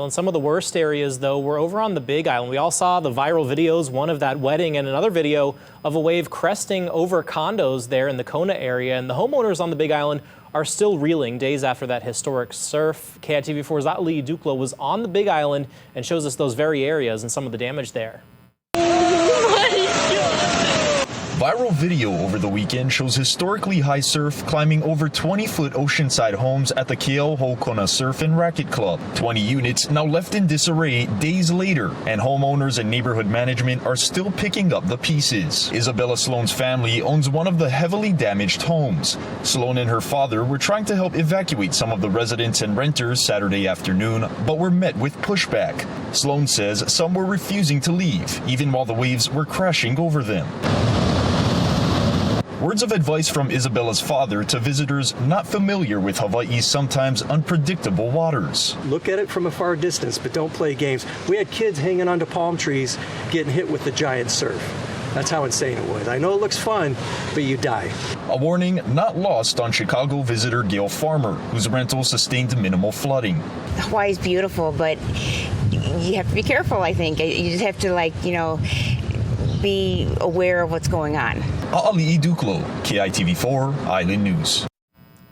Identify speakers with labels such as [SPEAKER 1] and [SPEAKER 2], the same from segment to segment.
[SPEAKER 1] And some of the worst areas, though, were over on the Big Island. We all saw the viral videos, one of that wedding and another video of a wave cresting over condos there in the Kona area. And the homeowners on the Big Island are still reeling days after that historic surf. KITV4's Hawai'i Island was on the Big Island and shows us those very areas and some of the damage there.
[SPEAKER 2] Viral video over the weekend shows historically high surf climbing over 20-foot oceanside homes at the Keauhou Kona Surf and Racket Club. 20 units now left in disarray days later, and homeowners and neighborhood management are still picking up the pieces. Isabella Sloan's family owns one of the heavily damaged homes. Sloan and her father were trying to help evacuate some of the residents and renters Saturday afternoon, but were met with pushback. Sloan says some were refusing to leave, even while the waves were crashing over them. Words of advice from Isabella's father to visitors not familiar with Hawaii's sometimes unpredictable waters.
[SPEAKER 3] Look at it from a far distance, but don't play games. We had kids hanging onto palm trees getting hit with the giant surf. That's how insane it was. I know it looks fun, but you die.
[SPEAKER 2] A warning not lost on Chicago visitor Gail Farmer, whose rental sustained minimal flooding.
[SPEAKER 4] Hawaii's beautiful, but you have to be careful, I think. You just have to, be aware of what's going on.
[SPEAKER 2] Hawai'i Island, KITV4 Island News.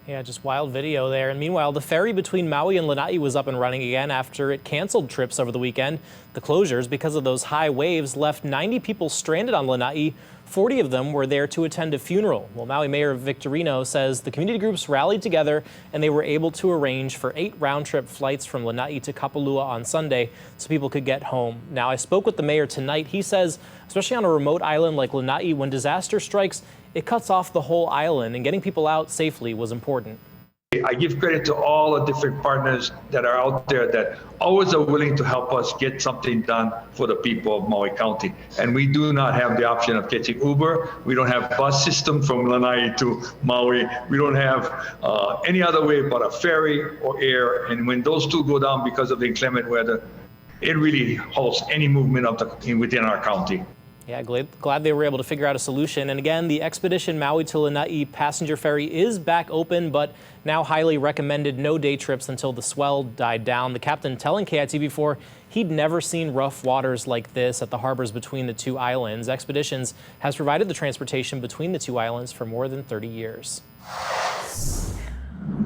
[SPEAKER 1] Yeah, just wild video there. And meanwhile, the ferry between Maui and Lanai was up and running again after it canceled trips over the weekend. The closures, because of those high waves, left 90 people stranded on Lanai. 40 of them were there to attend a funeral. Well, Maui Mayor Victorino says the community groups rallied together and they were able to arrange for 8 round-trip flights from Lanai to Kapalua on Sunday so people could get home. Now, I spoke with the mayor tonight. He says, especially on a remote island like Lanai, when disaster strikes, it cuts off the whole island, and getting people out safely was important.
[SPEAKER 5] I give credit to all the different partners that are out there that always are willing to help us get something done for the people of Maui County. And we do not have the option of catching Uber. We don't have bus system from Lanai to Maui. We don't have any other way but a ferry or air. And when those two go down because of the inclement weather, it really halts any movement of within our county.
[SPEAKER 1] Yeah, glad they were able to figure out a solution. And again, the Expedition Maui to Lanai passenger ferry is back open, but now highly recommended no day trips until the swell died down. The captain telling KITV4 he'd never seen rough waters like this at the harbors between the two islands. Expeditions has provided the transportation between the two islands for more than 30 years.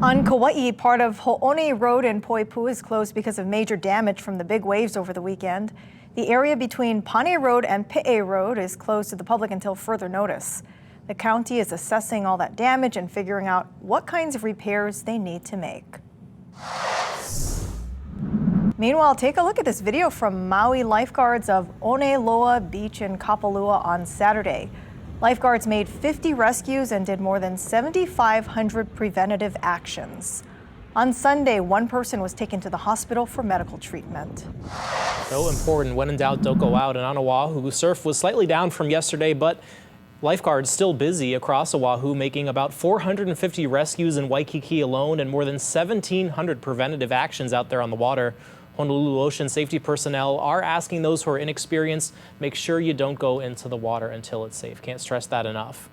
[SPEAKER 6] On Kauai, part of Ho'one Road in Poipu is closed because of major damage from the big waves over the weekend. The area between Pane Road and Pe'e Road is closed to the public until further notice. The county is assessing all that damage and figuring out what kinds of repairs they need to make. Meanwhile, take a look at this video from Maui lifeguards of Oneloa Beach in Kapalua on Saturday. Lifeguards made 50 rescues and did more than 7,500 preventative actions. On Sunday, one person was taken to the hospital for medical treatment.
[SPEAKER 1] So important. When in doubt, don't go out. And on Oahu, surf was slightly down from yesterday, but lifeguards still busy across Oahu, making about 450 rescues in Waikiki alone and more than 1,700 preventative actions out there on the water. Honolulu Ocean safety personnel are asking those who are inexperienced, make sure you don't go into the water until it's safe. Can't stress that enough.